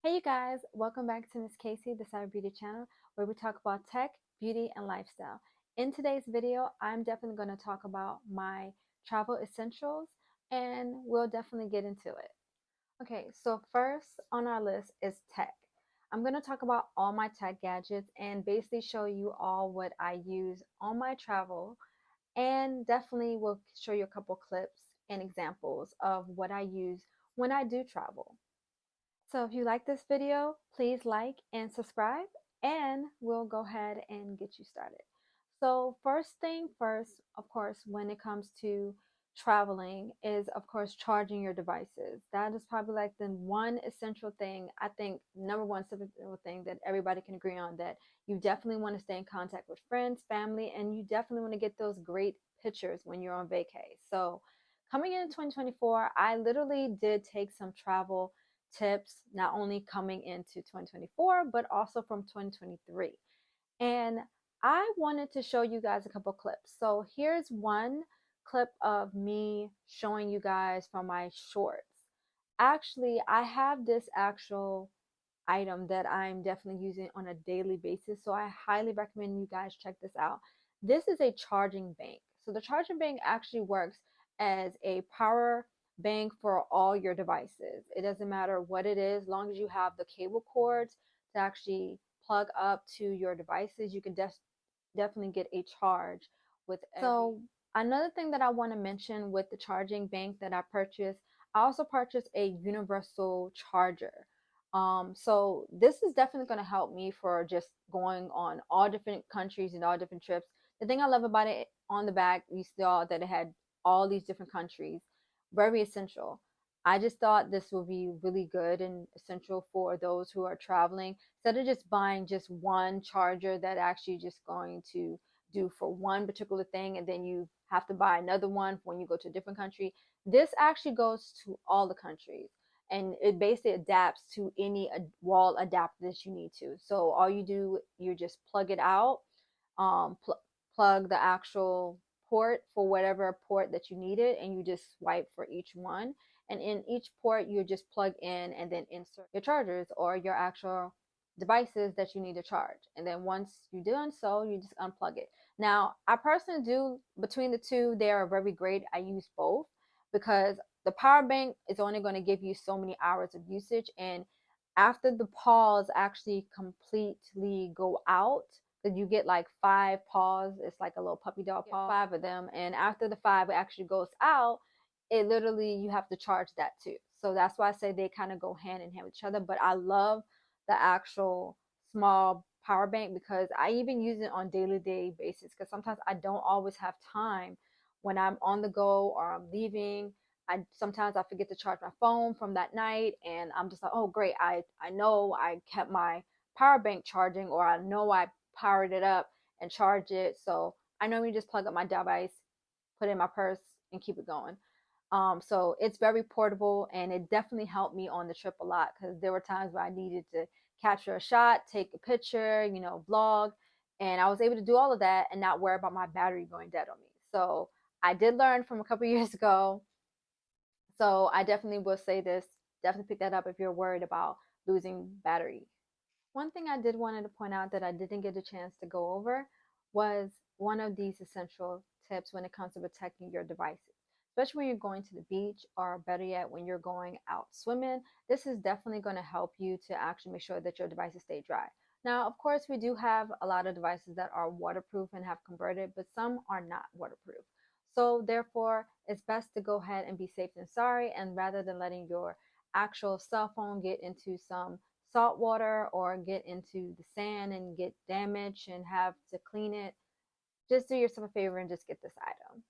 Hey you guys, welcome back to Miss Casey, the Cyberbeauty channel, where we talk about tech, beauty, and lifestyle. In today's video, I'm definitely going to talk about my travel essentials, and we'll definitely get into it. Okay, so first on our list is tech. I'm going to talk about all my tech gadgets and basically show you all what I use on my travel, and definitely will show you a couple clips and examples of what I use when I do travel. So if you like this video, please like and subscribe, and we'll go ahead and get you started. So first thing first, of course, when it comes to traveling is of course charging your devices. That is probably like the one essential thing, I think number one essential thing that everybody can agree on, that you definitely want to stay in contact with friends, family, and you definitely want to get those great pictures when you're on vacay. So coming into 2024, I literally did take some travel tips, not only coming into 2024 but also from 2023, and I wanted to show you guys a couple clips. So here's one clip of me showing you guys from my shorts. Actually, I have this actual item that I'm definitely using on a daily basis, so I highly recommend you guys check this out. This is a charging bank. So the charging bank actually works as a power bank for all your devices. It doesn't matter what it is, as long as you have the cable cords to actually plug up to your devices, you can definitely get a charge with every. So another thing that I want to mention with the charging bank that I purchased, I also purchased a universal charger. So this is definitely going to help me for just going on all different countries and all different trips. The thing I love about it, on the back we saw that it had all these different countries, very essential. I just thought this would be really good and essential for those who are traveling, instead of just buying just one charger that actually just going to do for one particular thing, and then you have to buy another one when you go to a different country. This actually goes to all the countries, and it basically adapts to any wall adapter that you need to. So all you do, you just plug it out, plug the actual port for whatever port that you needed, and you just swipe for each one, and in each port you just plug in and then insert your chargers or your actual devices that you need to charge. And then once you're done so, you just unplug it. Now I personally do, between the two, they are very great. I use both because the power bank is only going to give you so many hours of usage, and after the paws actually completely go out, because you get like 5 paws, it's like a little puppy dog paw, 5 of them, and after the 5 actually goes out, it literally, you have to charge that too. So that's why I say they kind of go hand in hand with each other. But I love the actual small power bank because I even use it on daily day basis, because sometimes I don't always have time when I'm on the go or I'm leaving. I sometimes I forget to charge my phone from that night, and I'm just like, oh great, I know I kept my power bank charging, or I know I powered it up and charged it. So I normally just plug up my device, put it in my purse, and keep it going. So it's very portable, and it definitely helped me on the trip a lot, because there were times where I needed to capture a shot, take a picture, vlog, and I was able to do all of that and not worry about my battery going dead on me. So I did learn from a couple years ago. So I definitely will say this, definitely pick that up if you're worried about losing battery. One thing I did wanted to point out that I didn't get a chance to go over was one of these essential tips when it comes to protecting your devices, especially when you're going to the beach, or better yet, when you're going out swimming. This is definitely going to help you to actually make sure that your devices stay dry. Now, of course, we do have a lot of devices that are waterproof and have converted, but some are not waterproof. So therefore, it's best to go ahead and be safe than sorry, and rather than letting your actual cell phone get into some salt water or get into the sand and get damaged and have to clean it, just do yourself a favor and just get this item.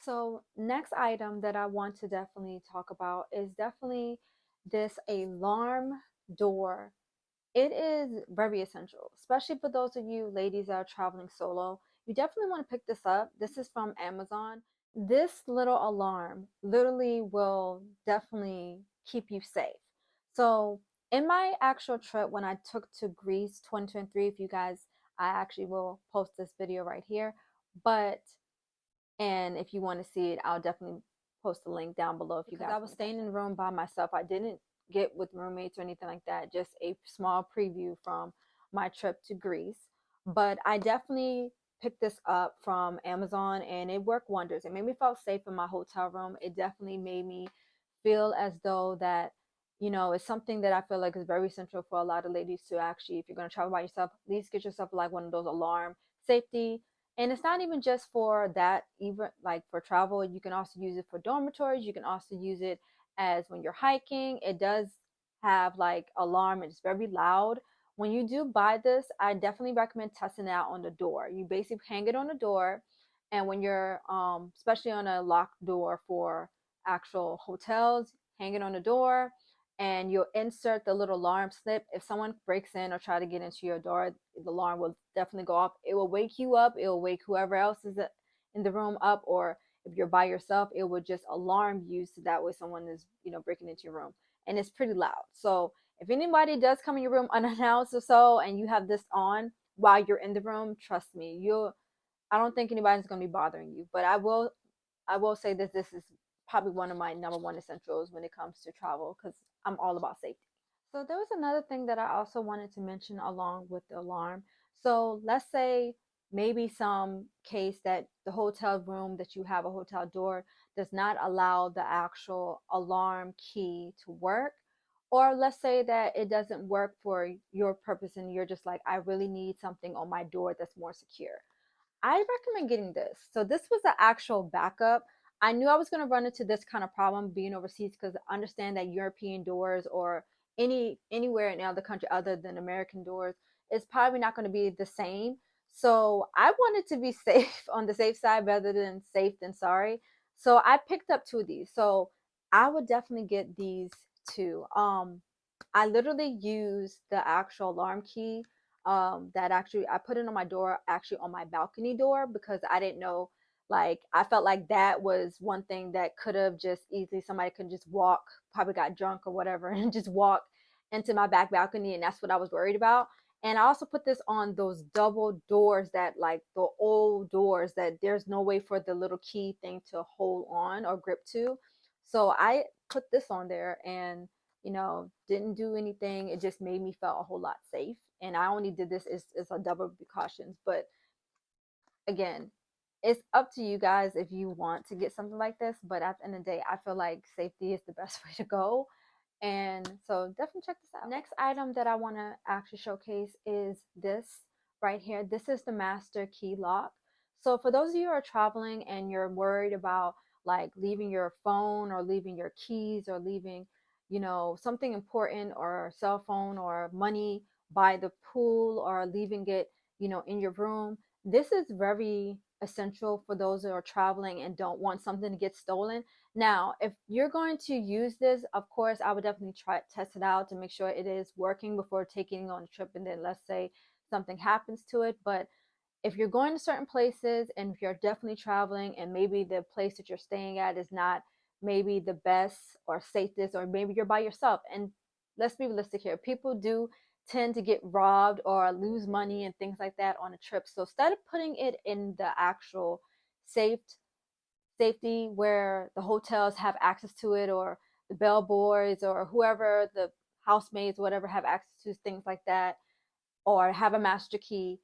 So next item that I want to definitely talk about is definitely this alarm door. It is very essential, especially for those of you ladies that are traveling solo. You definitely want to pick this up. This is from Amazon. This little alarm literally will definitely keep you safe. So in my actual trip when I took to Greece 2023, if you guys, I actually will post this video right here, but and if you want to see it, I'll definitely post the link down below if you guys. Because I was staying in the room by myself. I didn't get with roommates or anything like that. Just a small preview from my trip to Greece. But I definitely picked this up from Amazon and it worked wonders. It made me feel safe in my hotel room. It definitely made me feel as though that, you know, it's something that I feel like is very central for a lot of ladies to actually, if you're going to travel by yourself, at least get yourself like one of those alarm safety. And it's not even just for that, even like for travel. You can also use it for dormitories. You can also use it as when you're hiking. It does have like alarm. It's very loud. When you do buy this, I definitely recommend testing it out on the door. You basically hang it on the door, and when you're especially on a locked door for actual hotels, hang it on the door, and you'll insert the little alarm slip. If someone breaks in or try to get into your door, the alarm will definitely go off. It will wake you up. It will wake whoever else is in the room up, or if you're by yourself, it will just alarm you so that way someone is, you know, breaking into your room. And it's pretty loud. So if anybody does come in your room unannounced or so, and you have this on while you're in the room, trust me, I don't think anybody's going to be bothering you. But I will say that this is probably one of my number one essentials when it comes to travel because I'm all about safety. So there was another thing that I also wanted to mention along with the alarm. So let's say maybe some case that the hotel room that you have, a hotel door, does not allow the actual alarm key to work. Or let's say that it doesn't work for your purpose and you're just like, I really need something on my door that's more secure. I recommend getting this. So this was the actual backup. I knew I was going to run into this kind of problem being overseas because I understand that European doors or anywhere in other country other than American doors is probably not going to be the same. So I wanted to be safe on the safe side rather than safe than sorry. So I picked up two of these. So I would definitely get these two. I literally use the actual alarm key that actually I put it on my door, actually on my balcony door, because I didn't know, like I felt like that was one thing that could have just easily somebody could just walk, probably got drunk or whatever, and just walk into my back balcony, and that's what I was worried about. And I also put this on those double doors, that like the old doors that there's no way for the little key thing to hold on or grip to. So I put this on there, and you know, didn't do anything. It just made me feel a whole lot safe. And I only did this as a double precautions. But again, it's up to you guys if you want to get something like this. But at the end of the day, I feel like safety is the best way to go. And so definitely check this out. Next item that I want to actually showcase is this right here. This is the master key lock. So for those of you who are traveling and you're worried about like leaving your phone or leaving your keys or leaving, you know, something important or cell phone or money by the pool or leaving it, you know, in your room, this is very essential for those who are traveling and don't want something to get stolen. Now, if you're going to use this, of course, I would definitely try test it out to make sure it is working before taking on a trip. And then let's say something happens to it. But if you're going to certain places and if you're definitely traveling and maybe the place that you're staying at is not maybe the best or safest, or maybe you're by yourself. And let's be realistic here. People do tend to get robbed or lose money and things like that on a trip. So instead of putting it in the actual safe safety where the hotels have access to it, or the bellboys or whoever, the housemaids, whatever, have access to things like that, or have a master key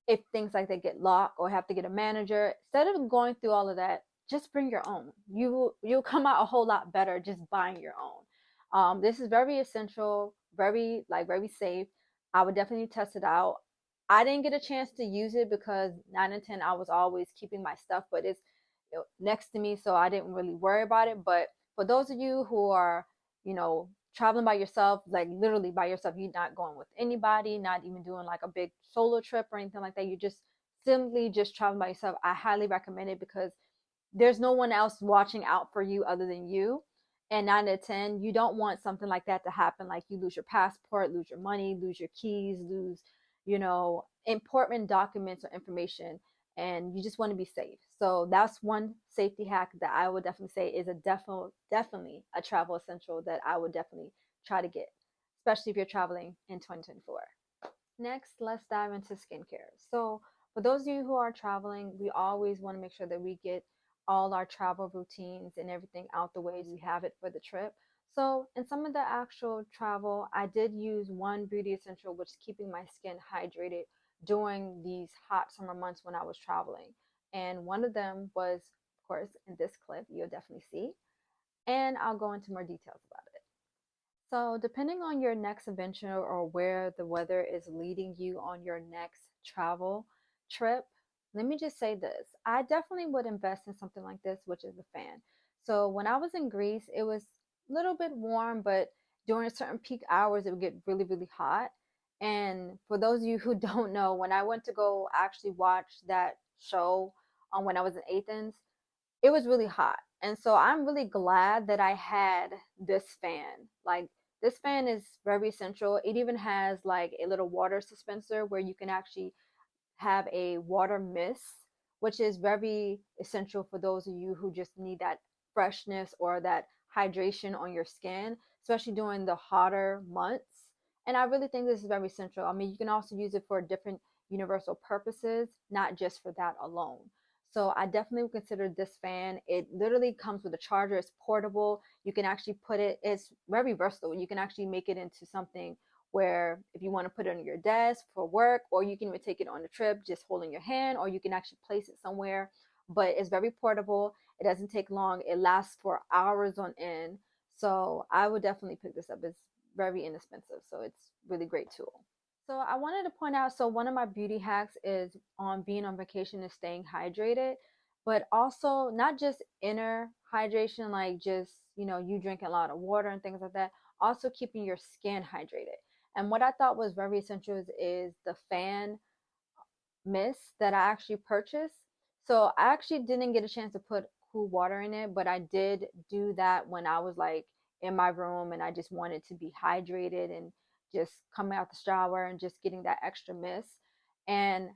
if things like that get locked or have to get a manager. Instead of going through all of that, just bring your own. You'll come out a whole lot better just buying your own. This is very essential, very safe. I would definitely test it out. I didn't get a chance to use it because 9 and 10 I was always keeping my stuff, but it's, you know, next to me, so I didn't really worry about it. But for those of you who are, you know, traveling by yourself, like literally by yourself, you're not going with anybody, not even doing like a big solo trip or anything like that, you just simply just traveling by yourself, I highly recommend it because there's no one else watching out for you other than you. And 9 to 10, you don't want something like that to happen, like you lose your passport, lose your money, lose your keys, lose, you know, important documents or information, and you just want to be safe. So that's one safety hack that I would definitely say is a definitely a travel essential that I would definitely try to get, especially if you're traveling in 2024. Next, let's dive into skincare. So for those of you who are traveling, we always want to make sure that we get all our travel routines and everything out the way. We have it for the trip. So in some of the actual travel, I did use one beauty essential, which is keeping my skin hydrated during these hot summer months when I was traveling. And one of them was, of course, in this clip, you'll definitely see. And I'll go into more details about it. So, depending on your next adventure or where the weather is leading you on your next travel trip, let me just say this. I definitely would invest in something like this, which is a fan. So, when I was in Greece, it was a little bit warm, but during certain peak hours, it would get really, really hot. And for those of you who don't know, when I went to go actually watch that show when I was in Athens, it was really hot. And so I'm really glad that I had this fan. Like, this fan is very essential. It even has like a little water dispenser where you can actually have a water mist, which is very essential for those of you who just need that freshness or that hydration on your skin, especially during the hotter months. And I really think this is very essential. I mean, you can also use it for different universal purposes, not just for that alone. So I definitely would consider this fan. It literally comes with a charger. It's portable. You can actually put it, it's very versatile. You can actually make it into something where if you want to put it on your desk for work, or you can even take it on a trip just holding your hand, or you can actually place it somewhere. But it's very portable. It doesn't take long. It lasts for hours on end. So I would definitely pick this up. It's very inexpensive. So it's really great tool. So I wanted to point out, so one of my beauty hacks is on being on vacation is staying hydrated, but also not just inner hydration, like just, you drinking a lot of water and things like that, also keeping your skin hydrated. And what I thought was very essential is the fan mist that I actually purchased. So I actually didn't get a chance to put cool water in it, but I did do that when I was like in my room and I just wanted to be hydrated and just coming out the shower and just getting that extra mist. And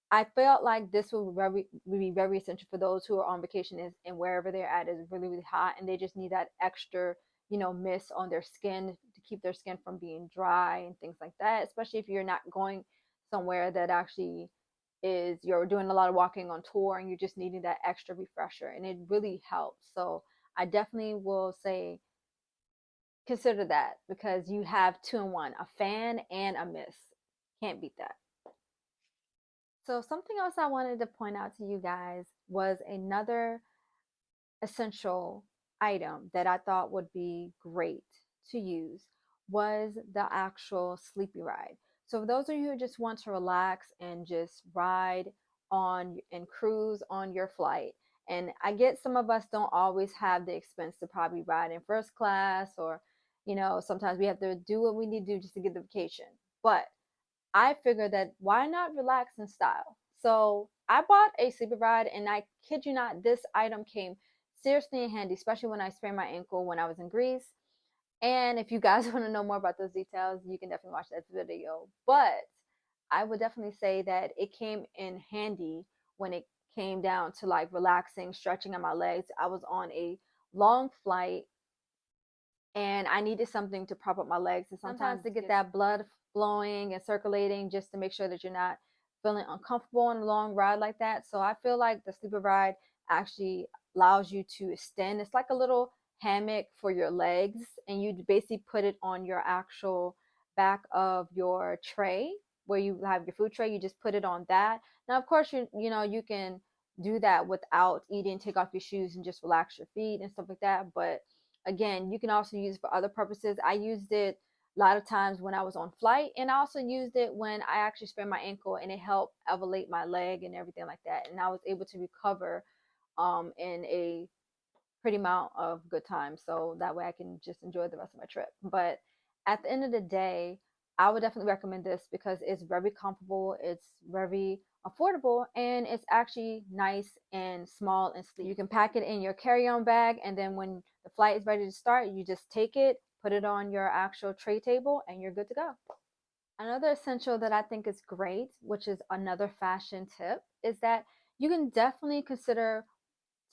I felt like this would be very essential for those who are on vacation and wherever they're at is really, really hot and they just need that extra, mist on their skin to keep their skin from being dry and things like that, especially if you're not going somewhere that actually is you're doing a lot of walking on tour and you're just needing that extra refresher and it really helps. So I definitely will say consider that because you have two in one, a fan and a mist. Can't beat that. So, something else I wanted to point out to you guys was another essential item that I thought would be great to use was the actual sleepy ride. So, for those of you who just want to relax and just ride on and cruise on your flight, and I get some of us don't always have the expense to probably ride in first class or sometimes we have to do what we need to do just to get the vacation. But I figured that why not relax in style? So I bought a sleeper ride, and I kid you not, this item came seriously in handy, especially when I sprained my ankle when I was in Greece. And if you guys want to know more about those details, you can definitely watch that video. But I would definitely say that it came in handy when it came down to like relaxing, stretching on my legs. I was on a long flight and I needed something to prop up my legs and sometimes to get that blood flowing and circulating just to make sure that you're not feeling uncomfortable on a long ride like that. So I feel like the sleeper ride actually allows you to extend. It's like a little hammock for your legs and you basically put it on your actual back of your tray where you have your food tray. You just put it on that. Now of course you can do that without eating, take off your shoes and just relax your feet and stuff like that. But again, you can also use it for other purposes. I used it a lot of times when I was on flight, and I also used it when I actually sprained my ankle, and it helped elevate my leg and everything like that. And I was able to recover in a pretty amount of good time, so that way I can just enjoy the rest of my trip. But at the end of the day, I would definitely recommend this because it's very comfortable, it's very affordable, and it's actually nice and small and sleek. You can pack it in your carry-on bag, and then when the flight is ready to start, you just take it, put it on your actual tray table, and you're good to go. Another essential that I think is great, which is another fashion tip, is that you can definitely consider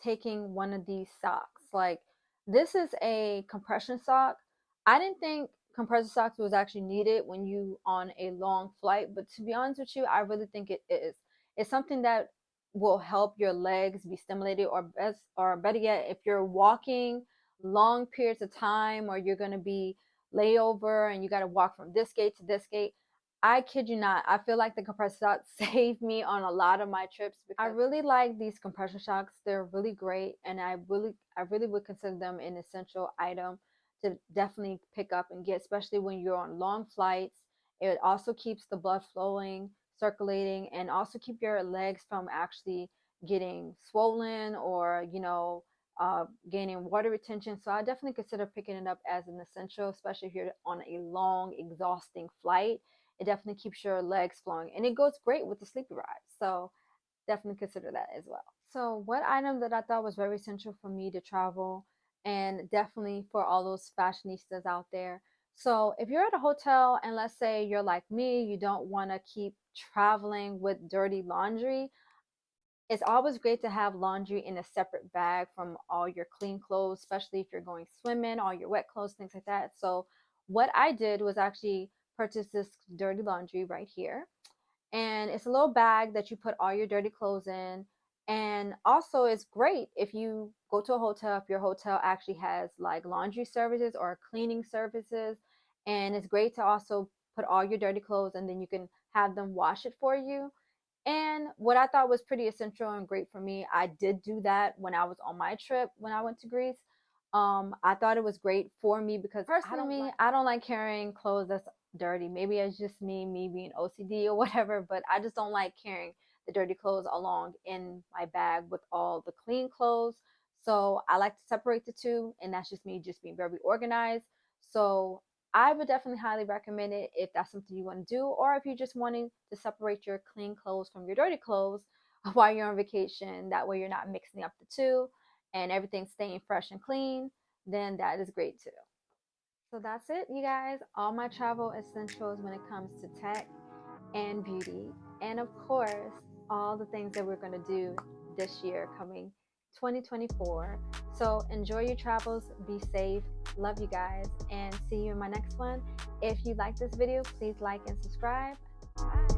taking one of these socks. Like, this is a compression sock. I didn't think compression socks was actually needed when you on a long flight, but to be honest with you, I really think it is. It's something that will help your legs be stimulated, or better yet, if you're walking long periods of time, or you're going to be layover and you got to walk from this gate to this gate, I kid you not, I feel like the compression socks saved me on a lot of my trips, because I really like these compression socks. They're really great, and I really would consider them an essential item to definitely pick up and get, especially when you're on long flights. It also keeps the blood flowing, circulating, and also keep your legs from actually getting swollen, or gaining water retention. So I definitely consider picking it up as an essential, especially if you're on a long, exhausting flight. It definitely keeps your legs flowing, and it goes great with the sleepy ride. So definitely consider that as well. So what item that I thought was very essential for me to travel, and definitely for all those fashionistas out there. So if you're at a hotel and let's say you're like me, you don't want to keep traveling with dirty laundry, it's always great to have laundry in a separate bag from all your clean clothes, especially if you're going swimming, all your wet clothes, things like that. So what I did was actually purchase this dirty laundry right here, and it's a little bag that you put all your dirty clothes in. And also it's great if you go to a hotel, if your hotel actually has like laundry services or cleaning services. And it's great to also put all your dirty clothes, and then you can have them wash it for you. And what I thought was pretty essential and great for me, I did do that when I was on my trip when I went to Greece. I thought it was great for me because personally, I don't like carrying clothes that's dirty. Maybe it's just me being OCD or whatever, but I just don't like carrying the dirty clothes along in my bag with all the clean clothes. So I like to separate the two, and that's just me just being very organized. So I would definitely highly recommend it if that's something you want to do, or if you're just wanting to separate your clean clothes from your dirty clothes while you're on vacation. That way you're not mixing up the two and everything's staying fresh and clean, then that is great too. So that's it, you guys. All my travel essentials when it comes to tech and beauty. And of course, all the things that we're going to do this year coming 2024. So enjoy your travels, be safe, love you guys, and see you in my next one. If you like this video, please like and subscribe. Bye.